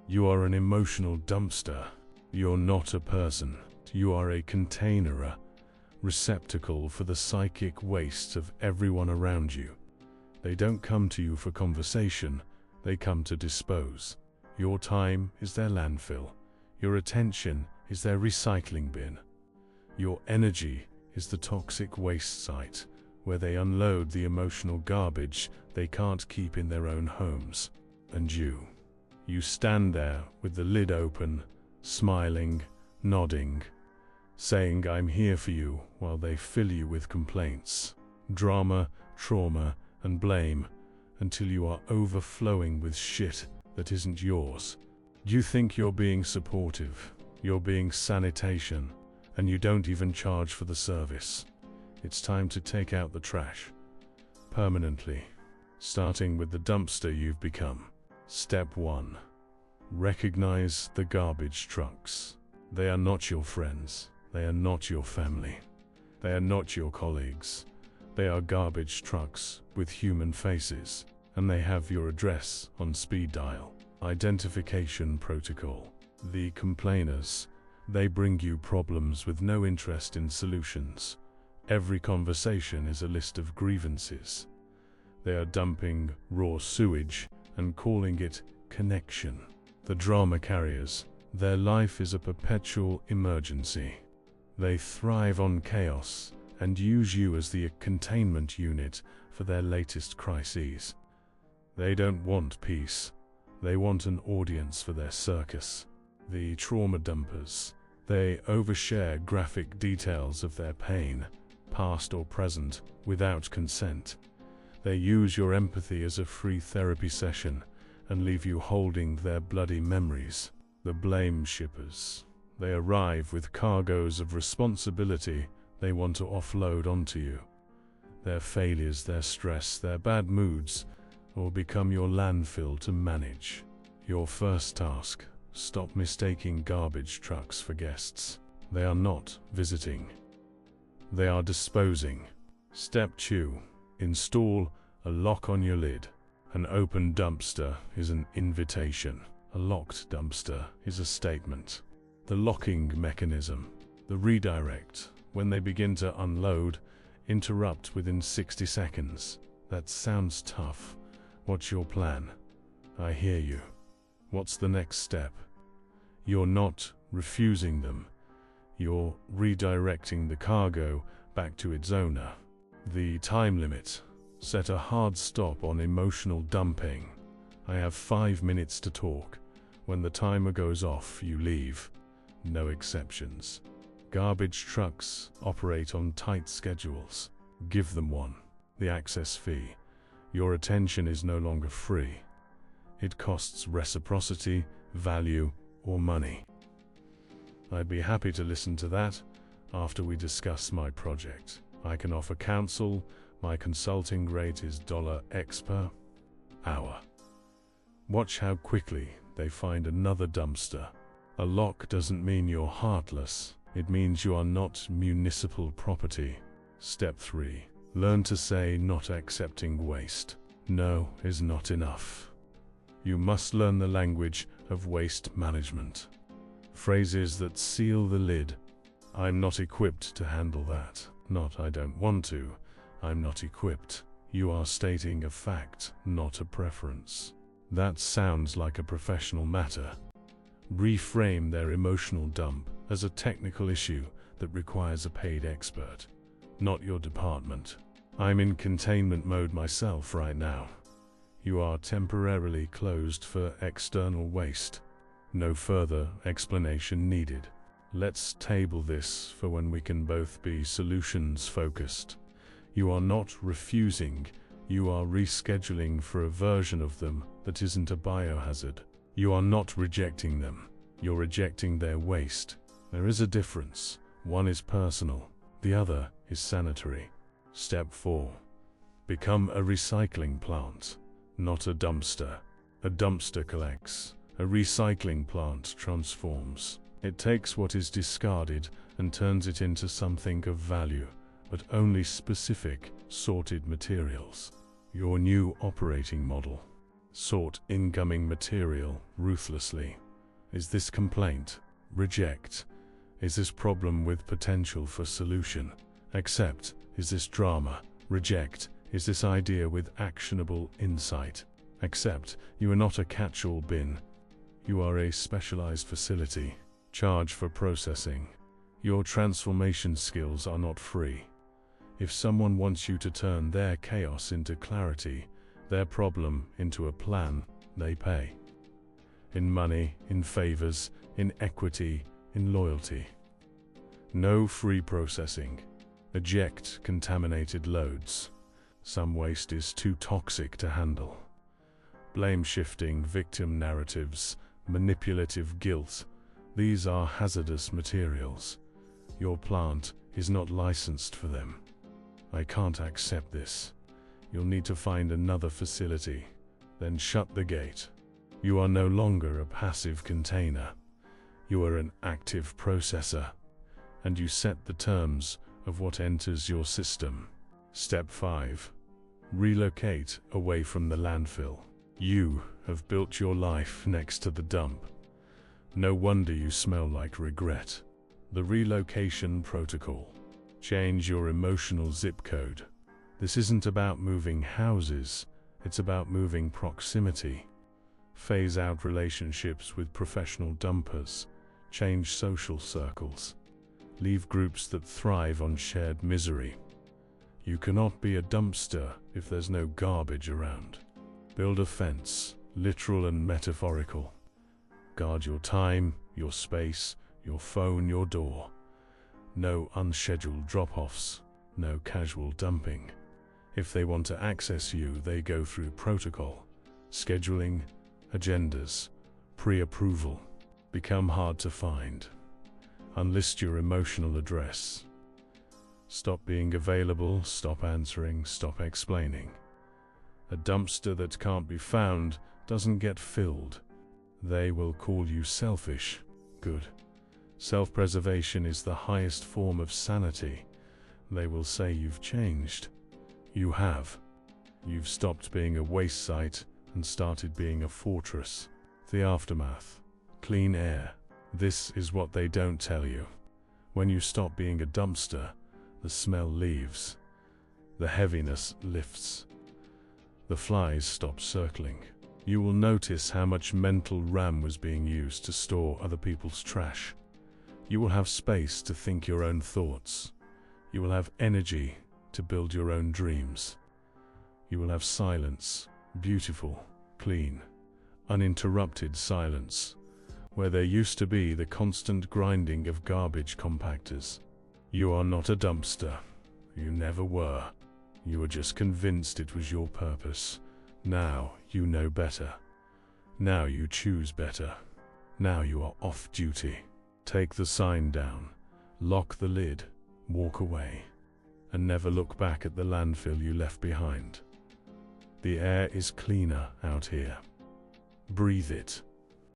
You are an emotional dumpster. You're not a person. You are a container, a receptacle for the psychic waste of everyone around you. They don't come to you for conversation, they come to dispose. Your time is their landfill. Your attention is their recycling bin. Your energy is the toxic waste site where they unload the emotional garbage they can't keep in their own homes. And you stand there with the lid open, smiling, nodding, saying I'm here for you while they fill you with complaints, drama, trauma, and blame until you are overflowing with shit that isn't yours. You think you're being supportive, you're being sanitation, and you don't even charge for the service. It's time to take out the trash. Permanently. Starting with the dumpster you've become. Step 1. Recognize the garbage trucks. They are not your friends. They are not your family. They are not your colleagues. They are garbage trucks with human faces, and they have your address on speed dial. Identification protocol. The complainers. They bring you problems with no interest in solutions. Every conversation is a list of grievances. They are dumping raw sewage and calling it connection. The drama carriers. Their life is a perpetual emergency. They thrive on chaos and use you as the containment unit for their latest crises. They don't want peace. They want an audience for their circus. The trauma dumpers. They overshare graphic details of their pain, past or present, without consent. They use your empathy as a free therapy session and leave you holding their bloody memories. The blame shippers. They arrive with cargoes of responsibility they want to offload onto you. Their failures, their stress, their bad moods will become your landfill to manage. Your first task: stop mistaking garbage trucks for guests. They are not visiting. They are disposing. Step 2. Install a lock on your lid. An open dumpster is an invitation. A locked dumpster is a statement. The locking mechanism, the redirect, when they begin to unload, interrupt within 60 seconds. That sounds tough. What's your plan? I hear you. What's the next step? You're not refusing them. You're redirecting the cargo back to its owner. The time limit. Set a hard stop on emotional dumping. I have 5 minutes to talk. When the timer goes off, you leave. No exceptions. Garbage trucks operate on tight schedules. Give them one. The access fee. Your attention is no longer free. It costs reciprocity, value, or money. I'd be happy to listen to that after we discuss my project. I can offer counsel. My consulting rate is $X per hour. Watch how quickly they find another dumpster. A lock doesn't mean you're heartless. It means you are not municipal property. Step 3. Learn to say not accepting waste. No is not enough. You must learn the language of waste management. Phrases that seal the lid. I'm not equipped to handle that. Not I don't want to. I'm not equipped. You are stating a fact, not a preference. That sounds like a professional matter. Reframe their emotional dump as a technical issue that requires a paid expert, not your department. I'm in containment mode myself right now. You are temporarily closed for external waste. No further explanation needed. Let's table this for when we can both be solutions-focused. You are not refusing, you are rescheduling for a version of them that isn't a biohazard. You are not rejecting them, you're rejecting their waste. There is a difference. One is personal, the other is sanitary. Step 4. Become a recycling plant, not a dumpster. A dumpster collects, a recycling plant transforms. It takes what is discarded and turns it into something of value, but only specific, sorted materials. Your new operating model. Sort incoming material ruthlessly. Is this complaint? Reject. Is this problem with potential for solution? Accept. Is this drama? Reject. Is this idea with actionable insight? Accept. You are not a catch-all bin. You are a specialized facility. Charge for processing. Your transformation skills are not free. If someone wants you to turn their chaos into clarity, their problem into a plan, they pay. In money, in favors, in equity, in loyalty. No free processing. Eject contaminated loads. Some waste is too toxic to handle. Blame shifting, victim narratives, manipulative guilt. These are hazardous materials. Your plant is not licensed for them. I can't accept this. You'll need to find another facility, then shut the gate. You are no longer a passive container. You are an active processor, and you set the terms of what enters your system. Step 5. Relocate away from the landfill. You have built your life next to the dump. No wonder you smell like regret. The relocation protocol. Change your emotional zip code. This isn't about moving houses, it's about moving proximity. Phase out relationships with professional dumpers. Change social circles. Leave groups that thrive on shared misery. You cannot be a dumpster if there's no garbage around. Build a fence, literal and metaphorical. Guard your time, your space, your phone, your door. No unscheduled drop-offs, no casual dumping. If they want to access you, they go through protocol, scheduling, agendas, pre-approval. Become hard to find. Unlist your emotional address. Stop being available, stop answering, stop explaining. A dumpster that can't be found doesn't get filled. They will call you selfish. Good. Self-preservation is the highest form of sanity. They will say you've changed. You have. You've stopped being a waste site and started being a fortress. The aftermath. Clean air. This is what they don't tell you. When you stop being a dumpster, the smell leaves. The heaviness lifts. The flies stop circling. You will notice how much mental RAM was being used to store other people's trash. You will have space to think your own thoughts. You will have energy to build your own dreams. You will have silence, beautiful, clean, uninterrupted silence, where there used to be the constant grinding of garbage compactors. You are not a dumpster. You never were. You were just convinced it was your purpose. Now you know better. Now you choose better. Now you are off duty. Take the sign down, lock the lid, walk away, and never look back at the landfill you left behind. The air is cleaner out here. Breathe it.